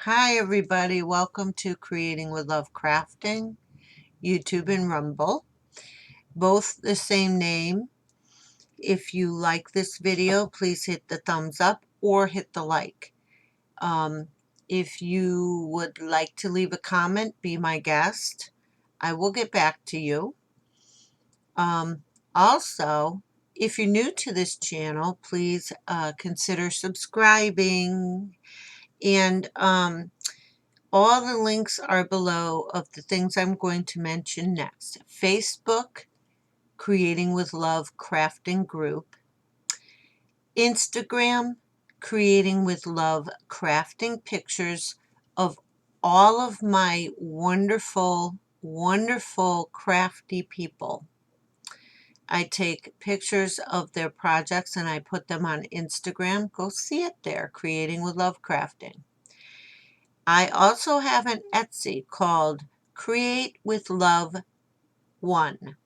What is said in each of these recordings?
Hi everybody, welcome to Creating with Love Crafting, YouTube and Rumble, both the same name. If you like this video, please hit the thumbs up or hit the like. If you would like to leave a comment, be my guest. I will get back to you. Also, if you're new to this channel, please consider subscribing. And all the links are below of the things I'm going to mention next. Facebook, Creating with Love Crafting Group. Instagram, Creating with Love Crafting Pictures of all of my wonderful, wonderful crafty people. I take pictures of their projects and I put them on Instagram. Go see it there, Creating with Love Crafting. I also have an Etsy called Create with Love 1.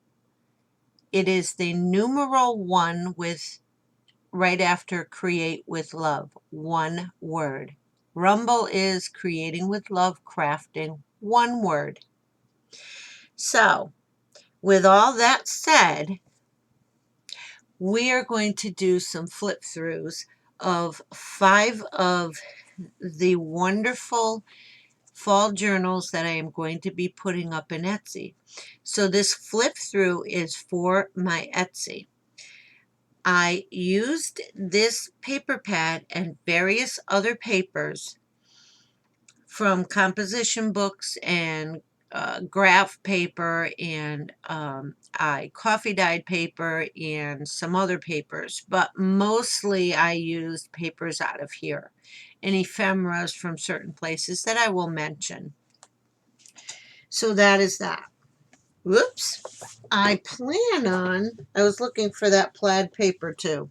It is the numeral 1 with right after Create with Love, one word. Rumble is Creating with Love Crafting, one word. So, with all that said, we are going to do some flip throughs of 5 of the wonderful fall journals that I am going to be putting up in Etsy. So this flip through is for my Etsy. I used this paper pad and various other papers from composition books and graph paper and I coffee dyed paper and some other papers, but mostly I used papers out of here and ephemeras from certain places that I will mention. So that is that. Whoops. I was looking for that plaid paper too.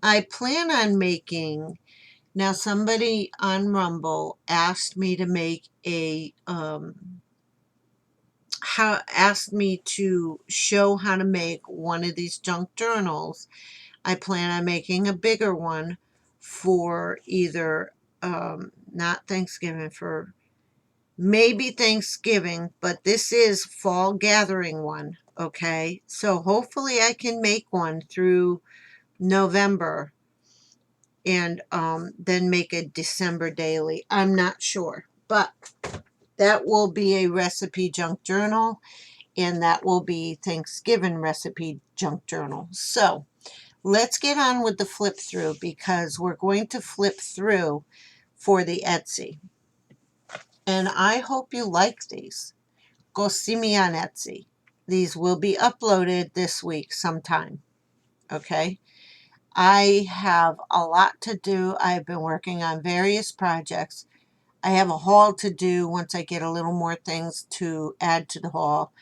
I plan on making, now somebody on Rumble asked me to make asked me to show how to make one of these junk journals. I plan on making a bigger one for either, not Thanksgiving, for maybe Thanksgiving, but this is fall gathering one, okay? So hopefully I can make one through November and then make a December daily. I'm not sure, but that will be a recipe junk journal, and that will be Thanksgiving recipe junk journal. So let's get on with the flip through because we're going to flip through for the Etsy. And I hope you like these. Go see me on Etsy. These will be uploaded this week sometime. Okay? I have a lot to do. I've been working on various projects. I have a haul to do once I get a little more things to add to the haul.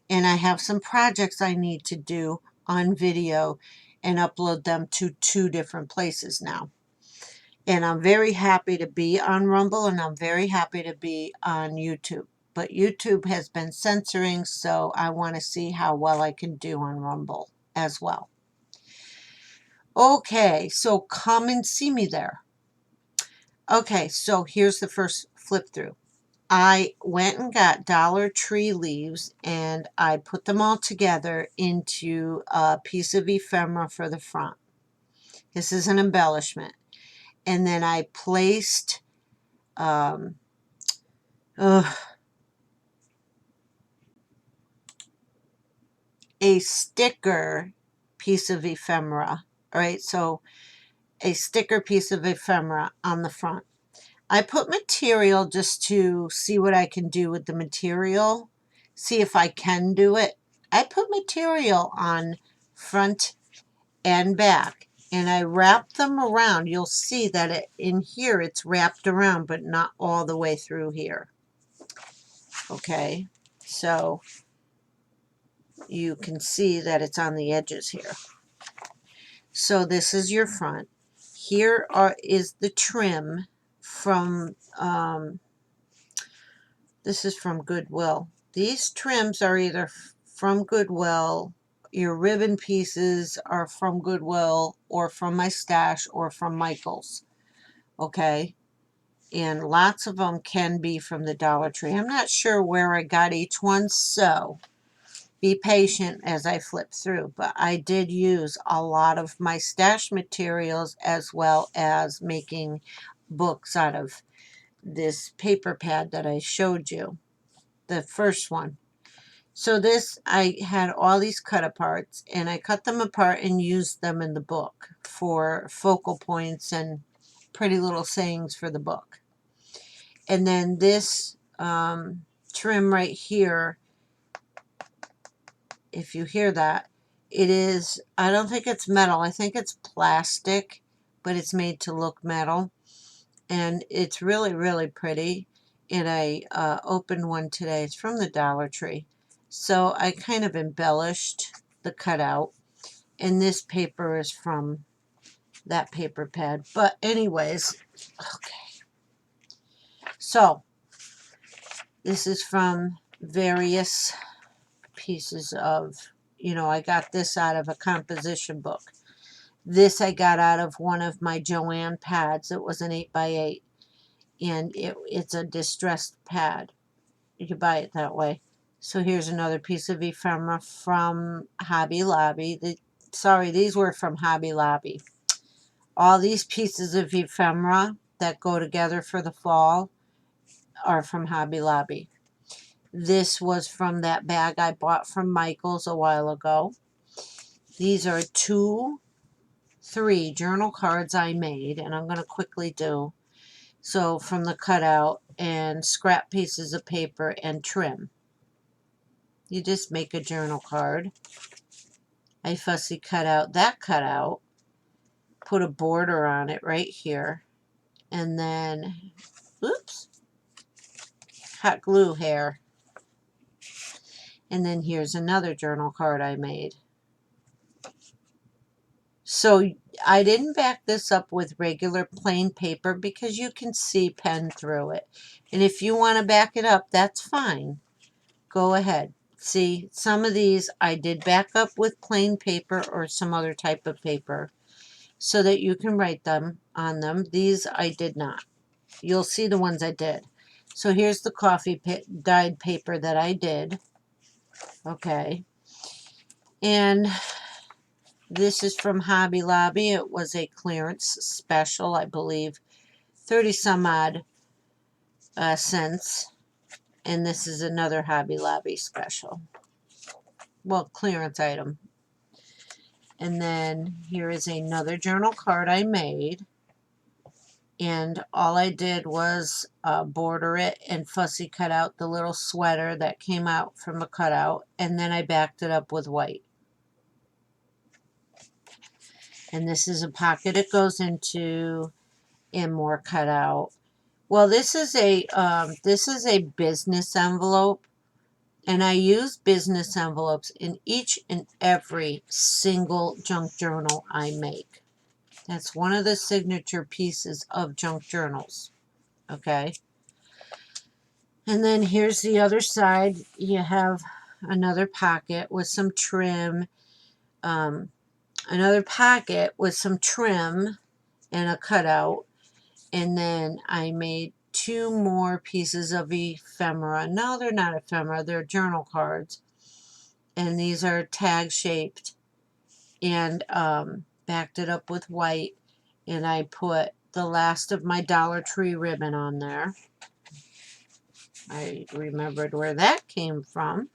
And I have some projects I need to do on video and upload them to 2 different places now. And I'm very happy to be on Rumble and I'm very happy to be on YouTube. But YouTube has been censoring, so I want to see how well I can do on Rumble as well. Okay, so come and see me there. Okay, so here's the first flip through. I went and got Dollar Tree leaves and I put them all together into a piece of ephemera for the front. This is an embellishment. And then I placed a sticker piece of ephemera. All right, so a sticker piece of ephemera on the front. I put material just to see what I can do with the material, see if I can do it. I put material on front and back, and I wrap them around. You'll see that in here it's wrapped around, but not all the way through here. Okay, so you can see that it's on the edges here. So this is your front. Here is the trim from, this is from Goodwill. These trims are either from Goodwill, your ribbon pieces are from Goodwill, or from my stash, or from Michael's. Okay? and lots of them can be from the Dollar Tree. I'm not sure where I got each one, so be patient as I flip through. But I did use a lot of my stash materials as well as making books out of this paper pad that I showed you, the first one. So this, I had all these cut aparts, and I cut them apart and used them in the book for focal points and pretty little sayings for the book. And then this trim right here, if you hear that, it is, I don't think it's metal, I think it's plastic, but it's made to look metal. And it's really, really pretty. And I opened one today. It's from the Dollar Tree. So I kind of embellished the cutout. And this paper is from that paper pad. But anyways, okay. So this is from various pieces of, I got this out of a composition book. This I got out of one of my Joanne pads. It was an 8x8. And it's a distressed pad. You can buy it that way. So here's another piece of ephemera from Hobby Lobby. Sorry, these were from Hobby Lobby. All these pieces of ephemera that go together for the fall are from Hobby Lobby. This was from that bag I bought from Michael's a while ago. These are 3 journal cards I made, and I'm going to quickly do. So from the cutout and scrap pieces of paper and trim. You just make a journal card. I fussy cut out that cutout, put a border on it right here, and then, oops, hot glue hair. And then here's another journal card I made. So I didn't back this up with regular plain paper because you can see pen through it. And if you want to back it up, that's fine. Go ahead. See, some of these I did back up with plain paper or some other type of paper so that you can write them on them. These I did not. You'll see the ones I did. So here's the coffee dyed paper that I did. Okay. And this is from Hobby Lobby. It was a clearance special, I believe, 30 some odd cents. And this is another Hobby Lobby special. Well, clearance item. And then here is another journal card I made. And all I did was border it and fussy cut out the little sweater that came out from the cutout. And then I backed it up with white. And this is a pocket it goes into, and more cut out. Well, this is a business envelope, and I use business envelopes in each and every single junk journal I make. That's one of the signature pieces of junk journals. Okay. And then here's the other side. You have another pocket with some trim. Another pocket with some trim and a cutout. And then I made 2 more pieces of ephemera. No, they're not ephemera. They're journal cards. And these are tag shaped. And backed it up with white. And I put the last of my Dollar Tree ribbon on there. I remembered where that came from.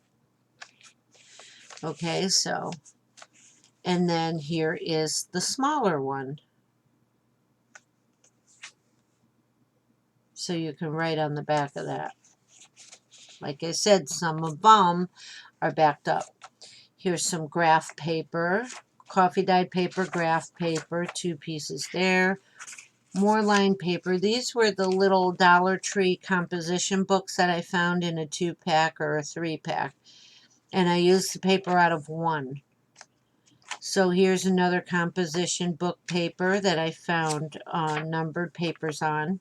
Okay, so. And then here is the smaller one. So you can write on the back of that. Like I said, some of them are backed up. Here's some graph paper, coffee dyed paper, graph paper, 2 pieces there. More lined paper. These were the little Dollar Tree composition books that I found in a 2-pack or a 3-pack. And I used the paper out of one. So here's another composition book paper that I found numbered papers on.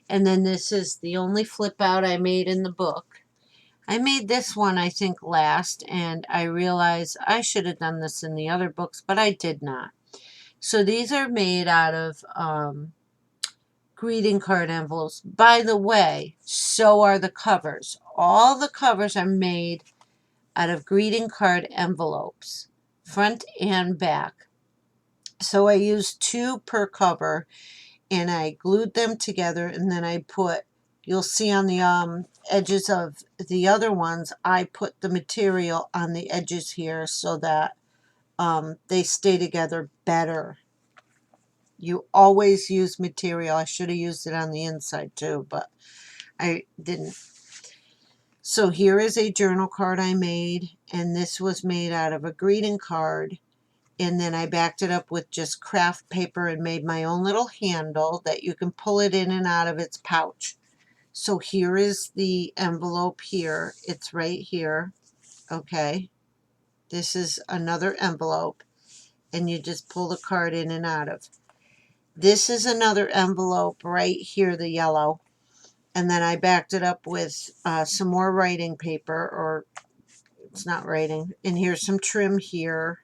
And then this is the only flip out I made in the book. I made this one, I think, last, and I realized I should have done this in the other books, but I did not. So these are made out of greeting card envelopes. By the way, so are the covers. All the covers are made out of greeting card envelopes, front and back. So I used 2 per cover, and I glued them together, and then I put, you'll see on the edges of the other ones, I put the material on the edges here so that they stay together better. You always use material. I should have used it on the inside too, but I didn't. So here is a journal card I made, and this was made out of a greeting card. And then I backed it up with just craft paper and made my own little handle that you can pull it in and out of its pouch. So here is the envelope here. It's right here. Okay. This is another envelope, and you just pull the card in and out of. This is another envelope right here, the yellow. And then I backed it up with some more writing paper, or it's not writing. And here's some trim here.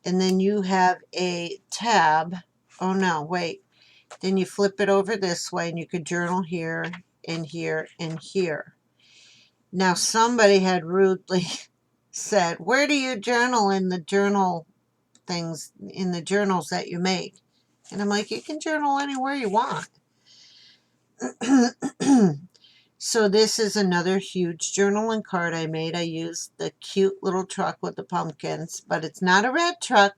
And then you have a tab. Oh no, wait. Then you flip it over this way, and you could journal here and here and here. Now somebody had rudely said, where do you journal in the journal things, in the journals that you make? And I'm like, you can journal anywhere you want. So this is another huge journaling card I made. I used the cute little truck with the pumpkins, but it's not a red truck.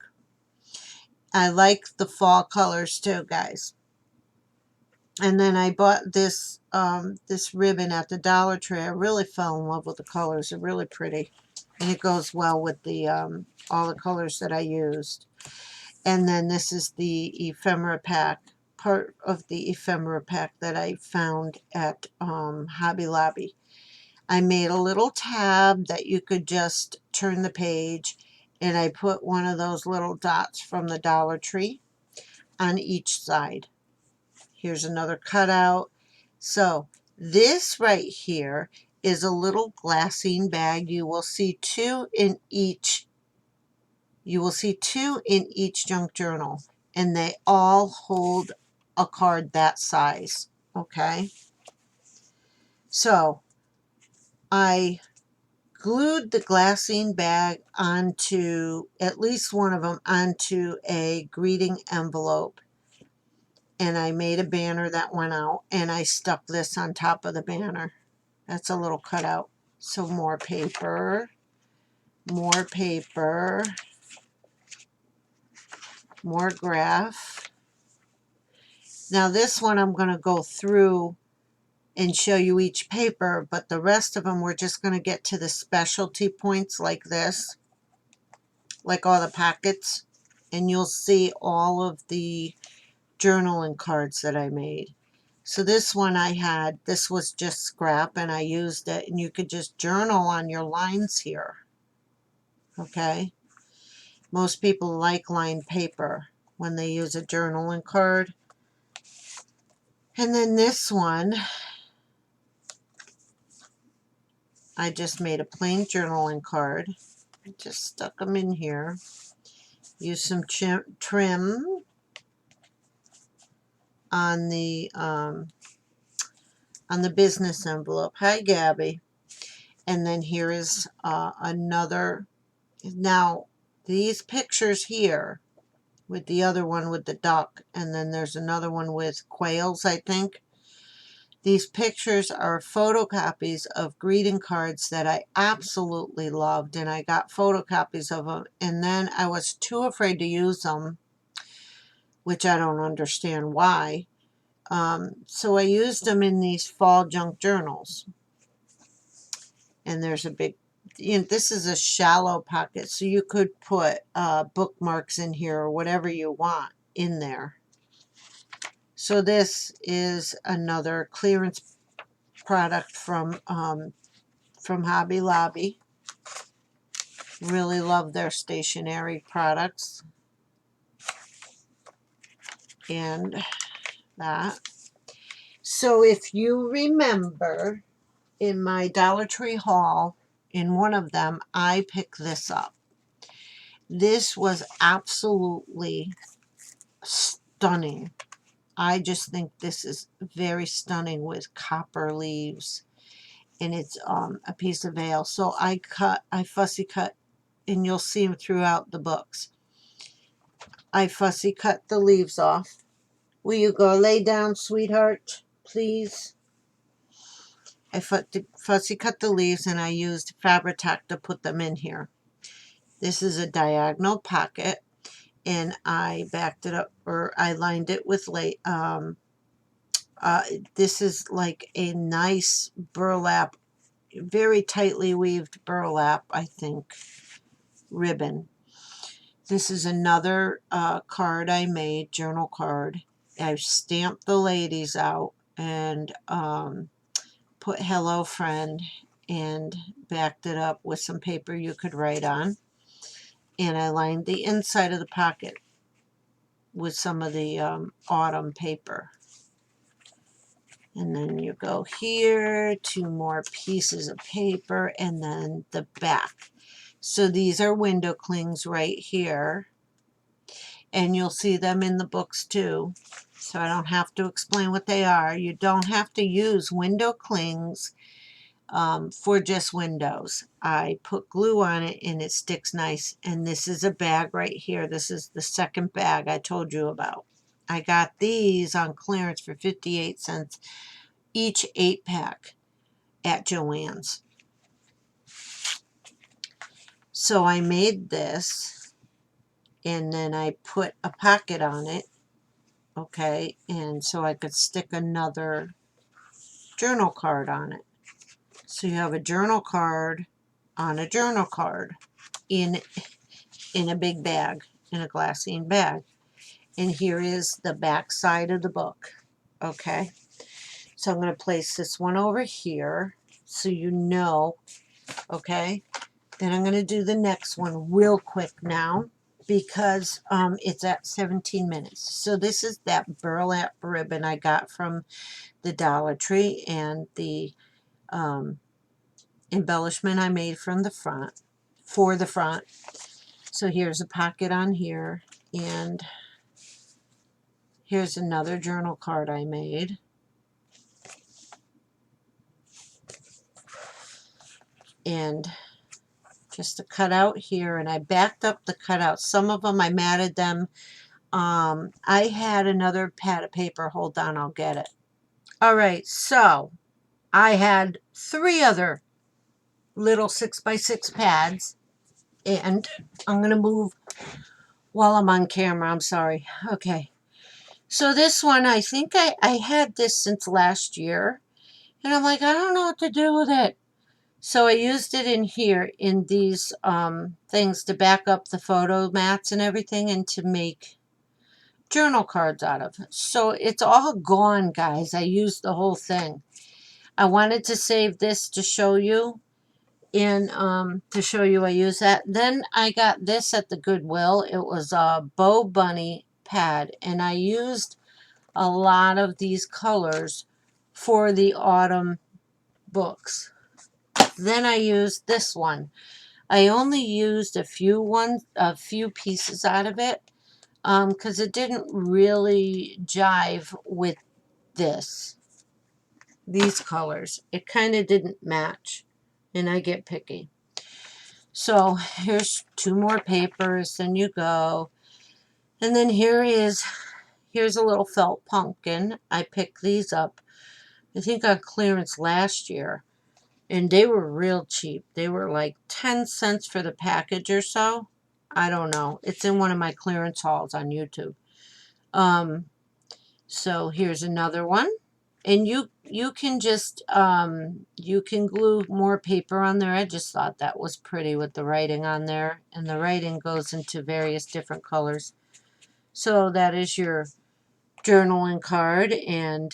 I like the fall colors too, guys. And then I bought this this ribbon at the Dollar Tree. I really fell in love with the colors. They're really pretty, and it goes well with the all the colors that I used. And then this is the ephemera pack, part of the ephemera pack that I found at Hobby Lobby. I made a little tab that you could just turn the page, and I put one of those little dots from the Dollar Tree on each side. Here's another cutout. So this right here is a little glassine bag. You will see 2 in each. You will see 2 in each junk journal, and they all hold a card that size. Okay. So I glued the glassine bag onto, at least one of them, onto a greeting envelope. And I made a banner that went out, and I stuck this on top of the banner. That's a little cutout. So more paper, more paper, more graph. Now this one I'm going to go through and show you each paper, but the rest of them we're just going to get to the specialty points like this, like all the pockets, and you'll see all of the journaling cards that I made. So this one I had, this was just scrap, and I used it, and you could just journal on your lines here. Okay? Most people like lined paper when they use a journaling card. And then this one, I just made a plain journaling card. I just stuck them in here. Use some trim on the business envelope. Hi, Gabby. And then here is another. Now, these pictures here, with the other one with the duck, and then there's another one with quails, I think. These pictures are photocopies of greeting cards that I absolutely loved, and I got photocopies of them, and then I was too afraid to use them, which I don't understand why. So I used them in these fall junk journals. And there's a big, this is a shallow pocket, so you could put bookmarks in here or whatever you want in there. So this is another clearance product from Hobby Lobby. Really love their stationery products. And that. So if you remember, in my Dollar Tree haul, in one of them, I picked this up. This was absolutely stunning. I just think this is very stunning with copper leaves. And it's a piece of veil. So I fussy cut, and you'll see them throughout the books. I fussy cut the leaves off. Will you go lay down, sweetheart, please? I fussy cut the leaves, and I used Fabri-Tac to put them in here. This is a diagonal pocket, and I backed it up, or I lined it with this is like a nice burlap, very tightly weaved burlap, I think, ribbon. This is another card I made, journal card. I've stamped the ladies out and put hello friend and backed it up with some paper you could write on. And I lined the inside of the pocket with some of the autumn paper. And then you go here, 2 more pieces of paper, and then the back. So these are window clings right here. And you'll see them in the books too. So I don't have to explain what they are. You don't have to use window clings for just windows. I put glue on it and it sticks nice. And this is a bag right here. This is the second bag I told you about. I got these on clearance for 58 cents each 8-pack at Joann's. So I made this, and then I put a pocket on it, okay, and so I could stick another journal card on it. So you have a journal card on a journal card in a big bag, in a glassine bag. And here is the back side of the book, okay. So I'm going to place this one over here so you know, okay. Then I'm going to do the next one real quick now because it's at 17 minutes. So this is that burlap ribbon I got from the Dollar Tree, and the embellishment I made from the front, for the front. So here's a pocket on here, and here's another journal card I made. And just a cutout here, and I backed up the cutouts. Some of them I matted them. I had another pad of paper. Hold on, I'll get it. All right, so I had 3 other little 6x6 pads, and I'm going to move while I'm on camera. I'm sorry. Okay. So this one, I think I had this since last year, and I'm like, I don't know what to do with it. So I used it in here in these things to back up the photo mats and everything, and to make journal cards out of. So it's all gone, guys. I used the whole thing. I wanted to save this to show you, and to show you I use that. Then I got this at the Goodwill. It was a Bow Bunny pad, and I used a lot of these colors for the autumn books. Then I used this one. I only used a few pieces out of it because it didn't really jive with these colors. It kind of didn't match, and I get picky. So here's 2 more papers, then you go. And then here's a little felt pumpkin. I picked these up, I think on clearance last year, and they were real cheap. They were like 10 cents for the package or so. I don't know. It's in one of my clearance hauls on YouTube. So here's another one. And you can just, you can glue more paper on there. I just thought that was pretty with the writing on there. And the writing goes into various different colors. So that is your journaling card. And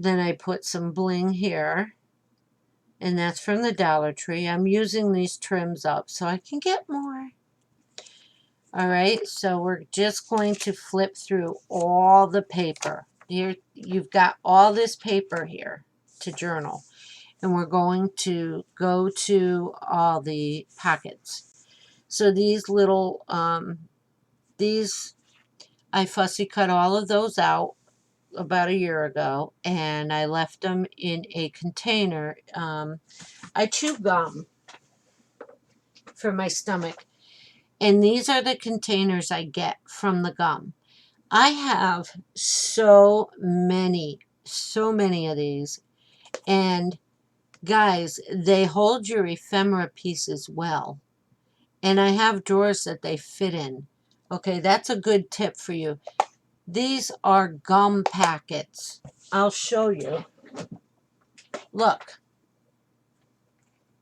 then I put some bling here. And that's from the Dollar Tree. I'm using these trims up so I can get more. All right, so we're just going to flip through all the paper. Here, you've got all this paper here to journal. And we're going to go to all the pockets. So these little, these, I fussy cut all of those out about a year ago, and I left them in a container. I chew gum for my stomach, and these are the containers I get from the gum. I have so many of these, and guys, they hold your ephemera pieces well. And I have drawers that they fit in. Okay, that's a good tip for you. These are gum packets. I'll show you. Look.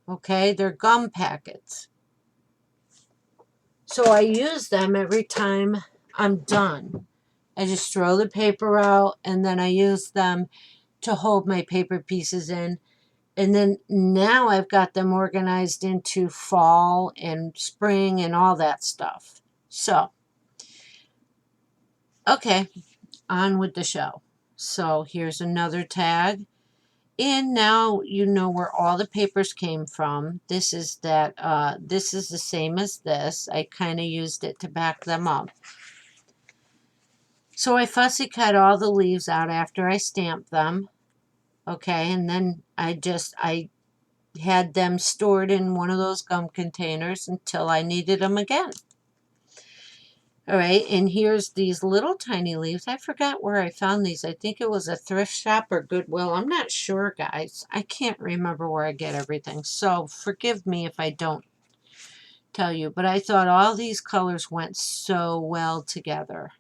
Okay, they're gum packets. So I use them every time I'm done. I just throw the paper out, and then I use them to hold my paper pieces in. And then now I've got them organized into fall and spring and all that stuff. So, okay, on with the show. So here's another tag. And now you know where all the papers came from. This is this is the same as this. I kind of used it to back them up. So I fussy cut all the leaves out after I stamped them. Okay, and then I had them stored in one of those gum containers until I needed them again. All right, and here's these little tiny leaves. I forgot where I found these. I think it was a thrift shop or Goodwill. I'm not sure, guys. I can't remember where I get everything. So forgive me if I don't tell you. But I thought all these colors went so well together.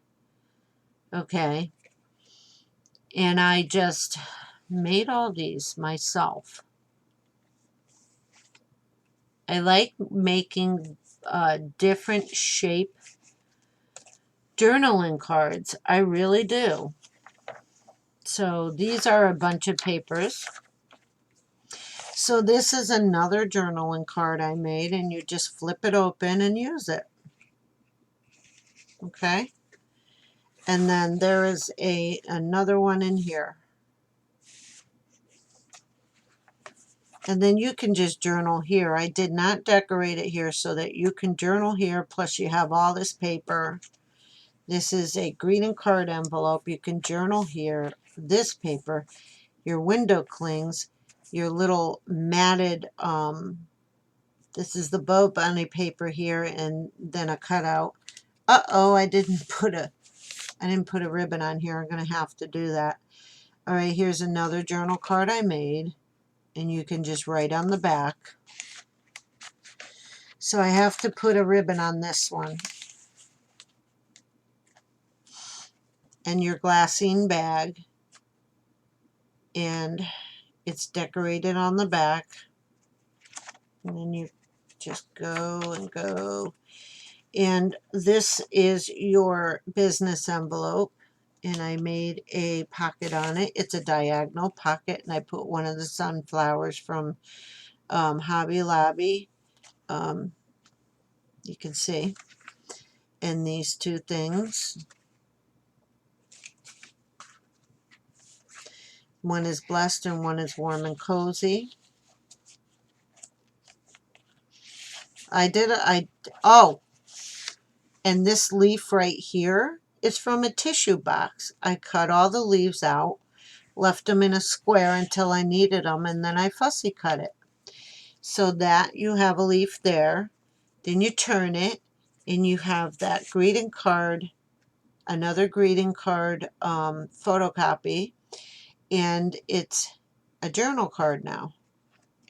Okay. And I just made all these myself. I like making different shape journaling cards. I really do. So these are a bunch of papers. So this is another journaling card I made, and you just flip it open and use it. Okay. And then there is another one in here. And then you can just journal here. I did not decorate it here so that you can journal here, plus you have all this paper. This is a greeting card envelope. You can journal here. This paper, your window clings, your little matted, this is the bow bunny paper here, and then a cutout. Uh-oh, I didn't put a ribbon on here. I'm going to have to do that. All right, here's another journal card I made, and you can just write on the back. So I have to put a ribbon on this one. And your glassine bag, and it's decorated on the back. And then you just go and go. And this is your business envelope. And I made a pocket on it. It's a diagonal pocket, and I put one of the sunflowers from Hobby Lobby. You can see. And these two things. One is blessed and one is warm and cozy. Oh, and this leaf right here is from a tissue box. I cut all the leaves out, left them in a square until I needed them, and then I fussy cut it. So that you have a leaf there. Then you turn it, and you have that greeting card, another greeting card photocopy, and it's a journal card now.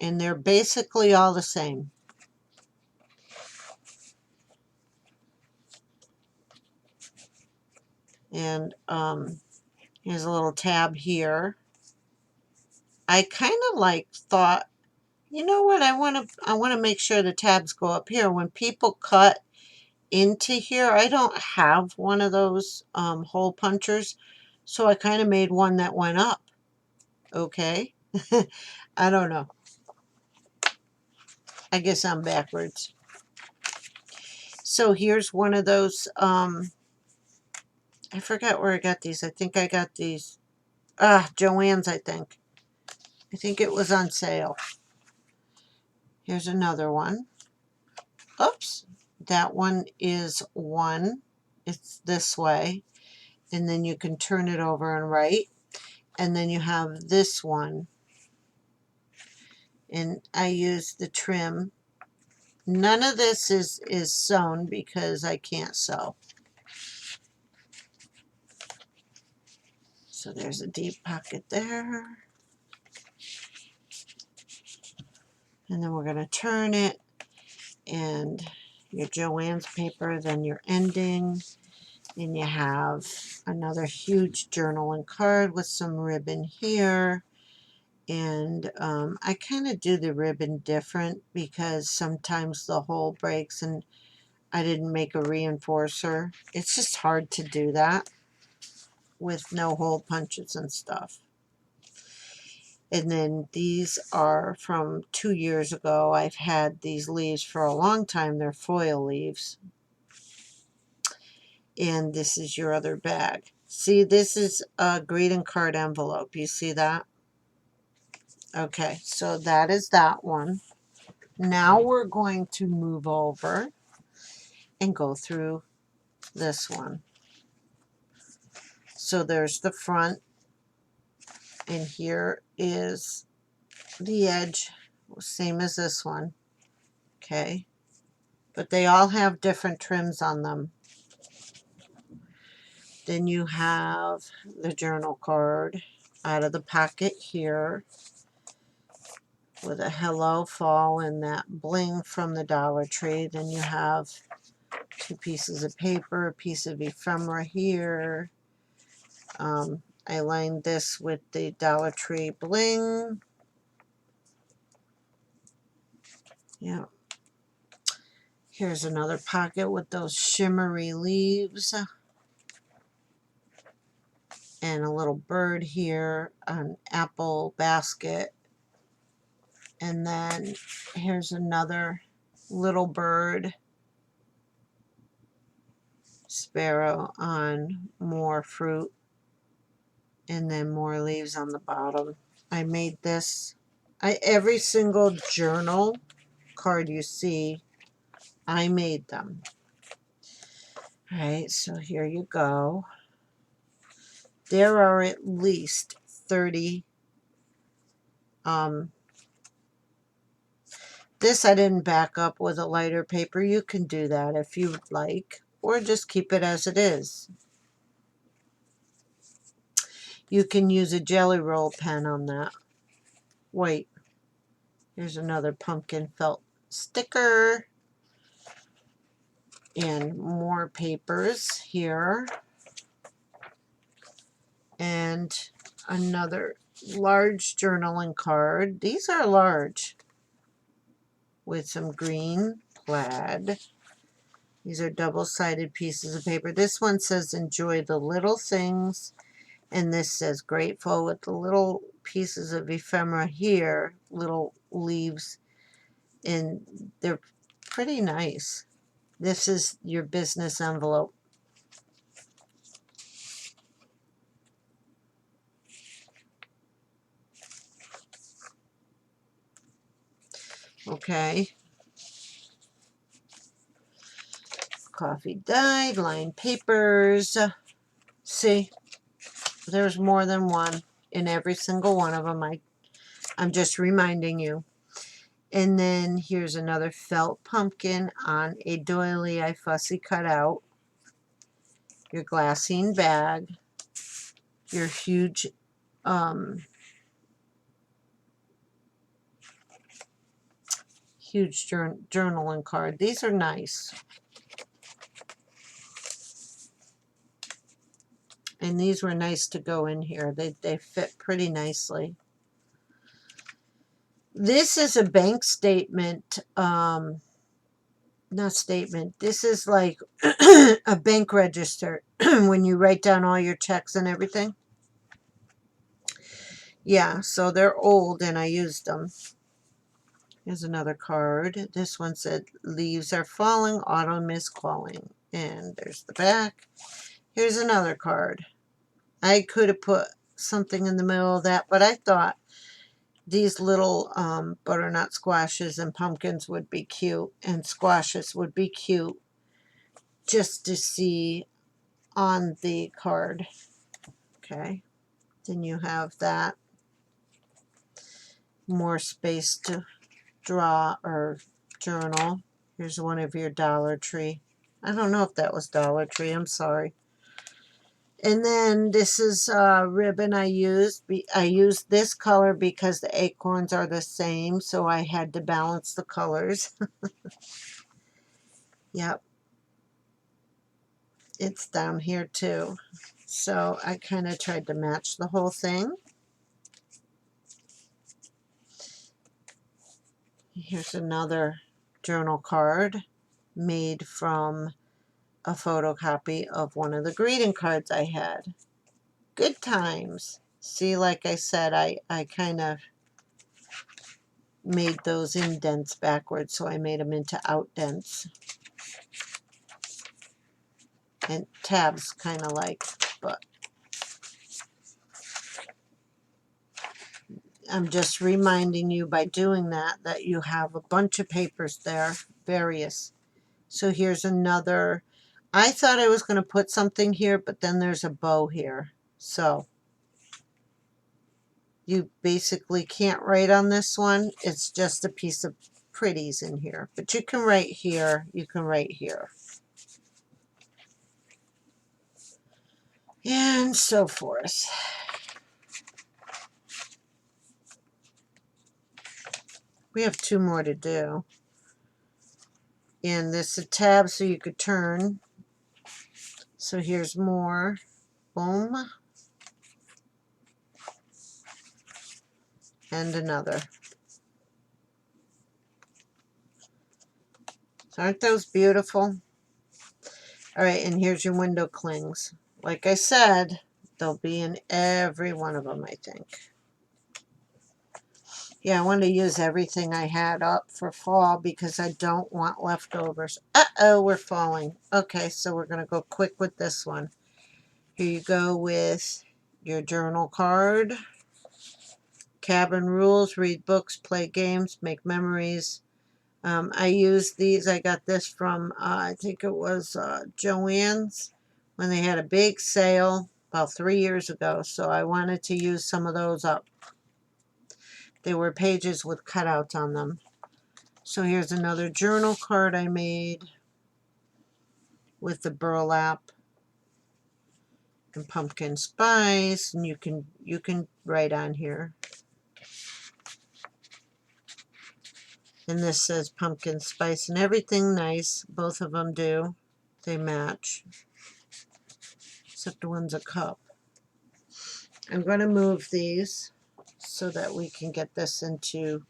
And they're basically all the same. And here's a little tab here. I kind of thought, you know what, I want to make sure the tabs go up here. When people cut into here, I don't have one of those hole punchers, so I kind of made one that went up. Okay. I don't know. I guess I'm backwards. So here's one of those, I forgot where I got these. I think I got these, Joann's, I think. I think it was on sale. Here's another one. Oops. That one is one. It's this way. and then you can turn it over and write. And then you have this one, and I use the trim. None of this is sewn because I can't sew. So there's a deep pocket there. And then we're going to turn it, and your Joann's paper, then your ending. And you have another huge journal and card with some ribbon here. And I kind of do the ribbon different because sometimes the hole breaks and I didn't make a reinforcer. It's just hard to do that with no hole punches and stuff. And then these are from 2 years ago. I've had these leaves for a long time. They're foil leaves. And this is your other bag. See, this is a greeting card envelope. You see that? Okay, so that is that one. Now we're going to move over and go through this one. So there's the front, and here is the edge, same as this one. Okay, but they all have different trims on them. Then you have the journal card out of the pocket here with a hello fall and that bling from the Dollar Tree. Then you have 2 pieces of paper, a piece of ephemera here. I lined this with the Dollar Tree bling. Yeah. Here's another pocket with those shimmery leaves. And a little bird here, an apple basket. And then here's another little bird, sparrow on more fruit, and then more leaves on the bottom. I made this. Every single journal card you see, I made them. All right, so here you go. There are at least 30. This I didn't back up with a lighter paper. You can do that if you would like, or just keep it as it is. You can use a jelly roll pen on that. Wait, here's another pumpkin felt sticker. And more papers here. And another large journaling card. These are large with some green plaid. These are double-sided pieces of paper. This one says enjoy the little things, and this says grateful with the little pieces of ephemera here, little leaves, and they're pretty nice. This is your business envelope. Okay. Coffee dyed, lined papers. See, there's more than one in every single one of them. I'm just reminding you. And then here's another felt pumpkin on a doily I fussy cut out. Your glassine bag. Your huge huge journaling card. These are nice. And these were nice to go in here. They fit pretty nicely. This is a bank statement. Not statement. This is like a bank register when you write down all your checks and everything. Yeah, so they're old and I used them. Here's another card. This one said, leaves are falling, autumn is calling. And there's the back. Here's another card. I could have put something in the middle of that, but I thought these little butternut squashes and pumpkins would be cute, and squashes would be cute just to see on the card. Okay, then you have that. More space to draw or journal. Here's one of your Dollar Tree. I don't know if that was Dollar Tree. I'm sorry. And then this is a ribbon I used. I used this color because the acorns are the same, so I had to balance the colors. Yep. It's down here too. So I kind of tried to match the whole thing. Here's another journal card made from a photocopy of one of the greeting cards I had. Good times. See, like I said, I kind of made those indents backwards, so I made them into outdents. And tabs kind of like, but I'm just reminding you by doing that you have a bunch of papers there, various. So here's another. I thought I was going to put something here, but then there's a bow here. So you basically can't write on this one. It's just a piece of pretties in here. But you can write here. You can write here. And so forth. We have 2 more to do. And this is a tab so you could turn. So here's more. Boom. And another. So aren't those beautiful? All right, and here's your window clings. Like I said, they'll be in every one of them, I think. Yeah, I wanted to use everything I had up for fall because I don't want leftovers. Uh-oh, we're falling. Okay, so we're going to go quick with this one. Here you go with your journal card. Cabin rules, read books, play games, make memories. I used these. I got this from, I think it was Joann's when they had a big sale about 3 years ago. So I wanted to use some of those up. They were pages with cutouts on them. So here's another journal card I made with the burlap and pumpkin spice, and you can write on here. And this says pumpkin spice and everything nice. Both of them do. They match. Except the one's a cup. I'm going to move these so that we can get this into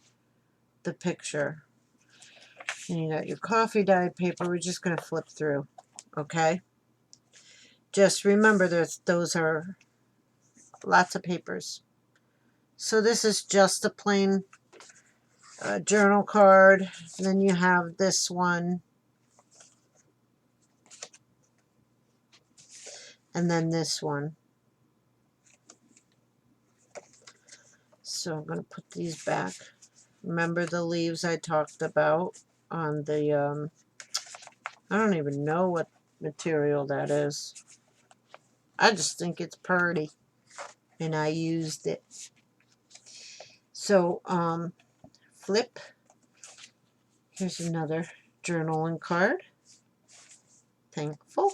the picture. And you got your coffee dyed paper. We're just going to flip through. Okay? Just remember those are lots of papers. So this is just a plain journal card. And then you have this one. And then this one. So I'm going to put these back. Remember the leaves I talked about on the, I don't even know what material that is. I just think it's pretty. And I used it. So, flip. Here's another journaling card. Thankful.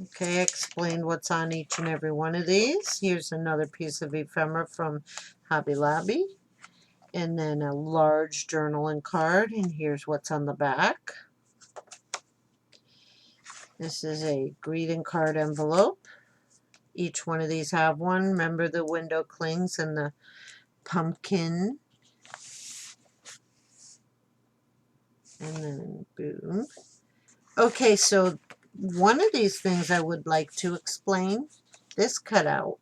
Okay, I explained what's on each and every one of these. Here's another piece of ephemera from Hobby Lobby. And then a large journaling card. And here's what's on the back. This is a greeting card envelope. Each one of these have one. Remember the window clings and the pumpkin. And then boom. Okay, so one of these things I would like to explain. This cutout.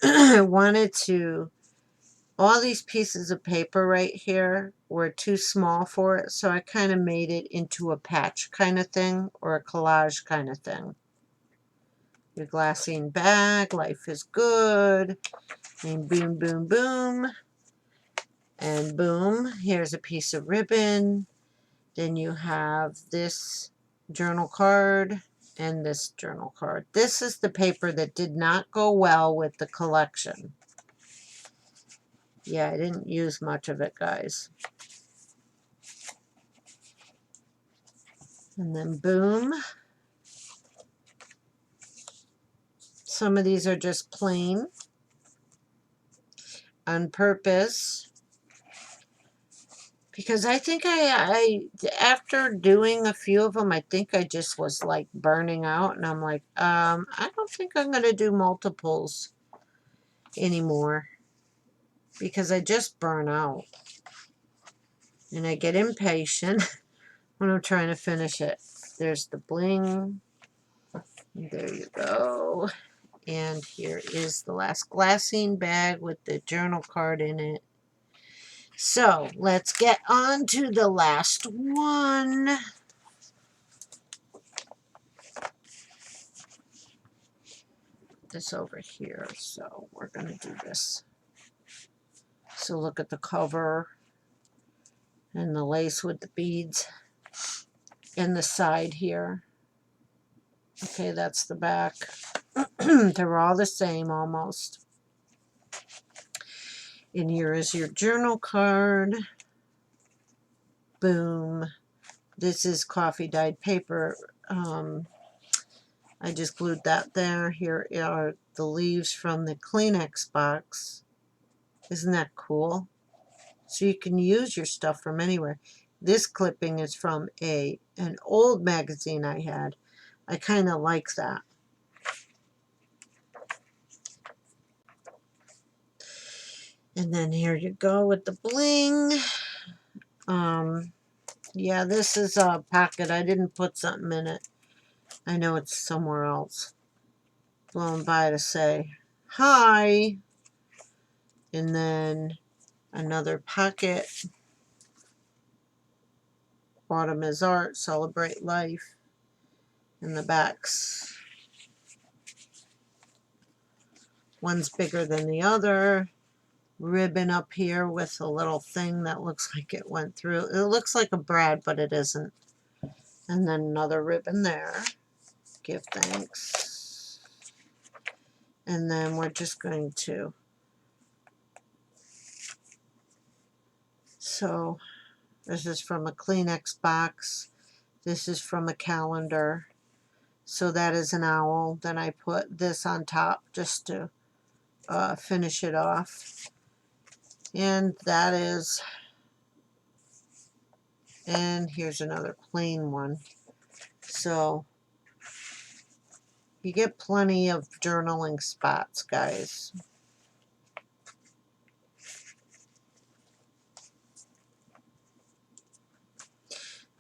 I wanted to, all these pieces of paper right here were too small for it, so I kind of made it into a patch kind of thing or a collage kind of thing. Your glassine bag, life is good, and boom, boom, boom, and boom, here's a piece of ribbon, Then you have this journal card and this journal card. This is the paper that did not go well with the collection. Yeah, I didn't use much of it, guys. And then boom. Some of these are just plain on purpose. Because I think I after doing a few of them, I think I just was like burning out. And I'm like, I don't think I'm going to do multiples anymore. Because I just burn out. And I get impatient when I'm trying to finish it. There's the bling. There you go. And here is the last glassine bag with the journal card in it. So let's get on to the last one. This over here. So we're going to do this. So look at the cover and the lace with the beads and the side here. Okay, that's the back. They're all the same almost. And here is your journal card. Boom. This is coffee dyed paper. I just glued that there. Here are the leaves from the Kleenex box. Isn't that cool? So you can use your stuff from anywhere. This clipping is from an old magazine I had. I kind of like that. And then here you go with the bling. Yeah, this is a pocket. I didn't put something in it. I know it's somewhere else. Blown by to say hi. And then another pocket. Autumn is art. Celebrate life. And the backs. One's bigger than the other. Ribbon up here with a little thing that looks like it went through. It looks like a brad, but it isn't. And then another ribbon there. Give thanks. And then we're just going to. So this is from a Kleenex box. This is from a calendar. So that is an owl. Then I put this on top just to finish it off. And that is, and here's another plain one. So you get plenty of journaling spots, guys.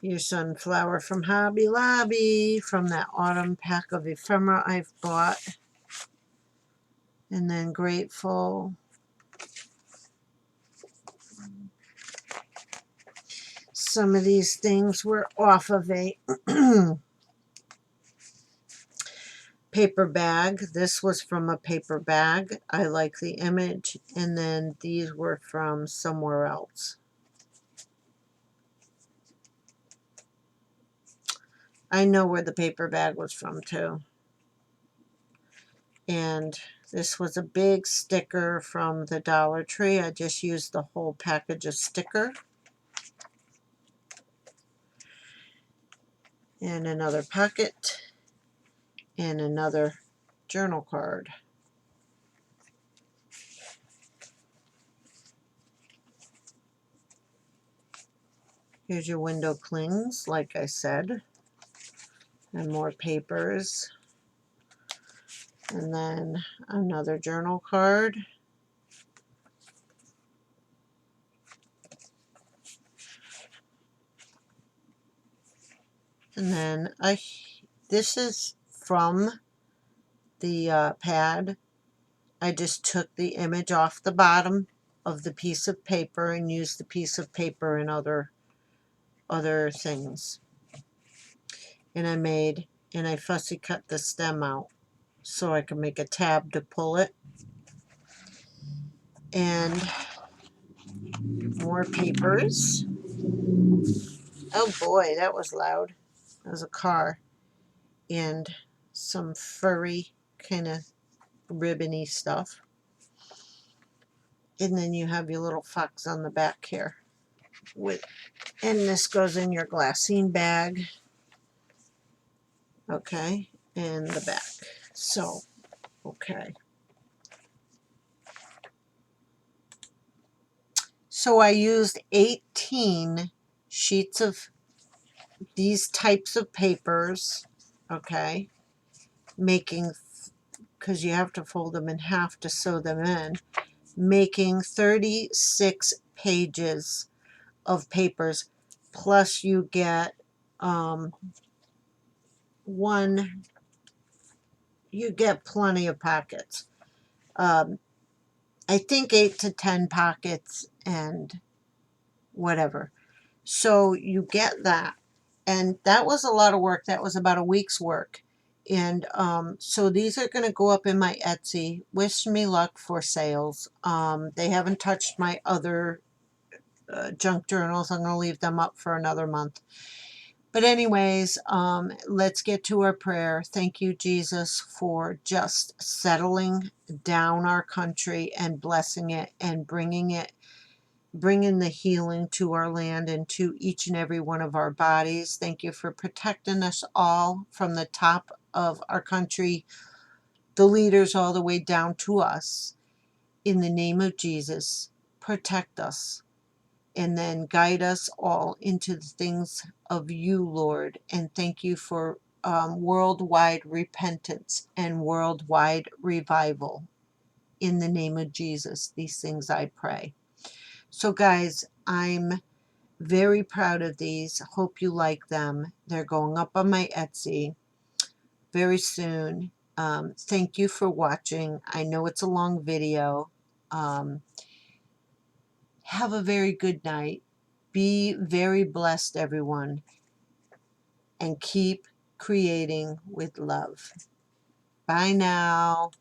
Your sunflower from Hobby Lobby, from that autumn pack of ephemera I've bought. And then grateful. Some of these things were off of a paper bag. This was from a paper bag. I like the image. And then these were from somewhere else. I know where the paper bag was from too. And this was a big sticker from the Dollar Tree. I just used the whole package of sticker. And another pocket. And another journal card. Here's your window clings, like I said. And more papers. And then another journal card. And then this is from the pad. I just took the image off the bottom of the piece of paper and used the piece of paper in other things. And I fussy cut the stem out so I can make a tab to pull it. And more papers. Oh boy, that was loud. That was a car and some furry kind of ribbony stuff. And then you have your little fox on the back here. And this goes in your glassine bag. Okay, and the back. So, okay. So I used 18 sheets of these types of papers, okay, making, because you have to fold them in half to sew them in, making 36 pages of papers, plus you get you get plenty of pockets. I think 8 to 10 pockets and whatever. So you get that. And that was a lot of work. That was about a week's work. And so these are going to go up in my Etsy. Wish me luck for sales. They haven't touched my other junk journals. I'm going to leave them up for another month. But anyways, let's get to our prayer. Thank you, Jesus, for just settling down our country and blessing it and bringing the healing to our land and to each and every one of our bodies. Thank you for protecting us all from the top of our country, the leaders, all the way down to us. In the name of Jesus, protect us. And then guide us all into the things of you, Lord. And thank you for worldwide repentance and worldwide revival. In the name of Jesus, these things I pray. So, guys, I'm very proud of these. Hope you like them. They're going up on my Etsy very soon. Thank you for watching. I know it's a long video. Have a very good night. Be very blessed, everyone, and keep creating with love. Bye now.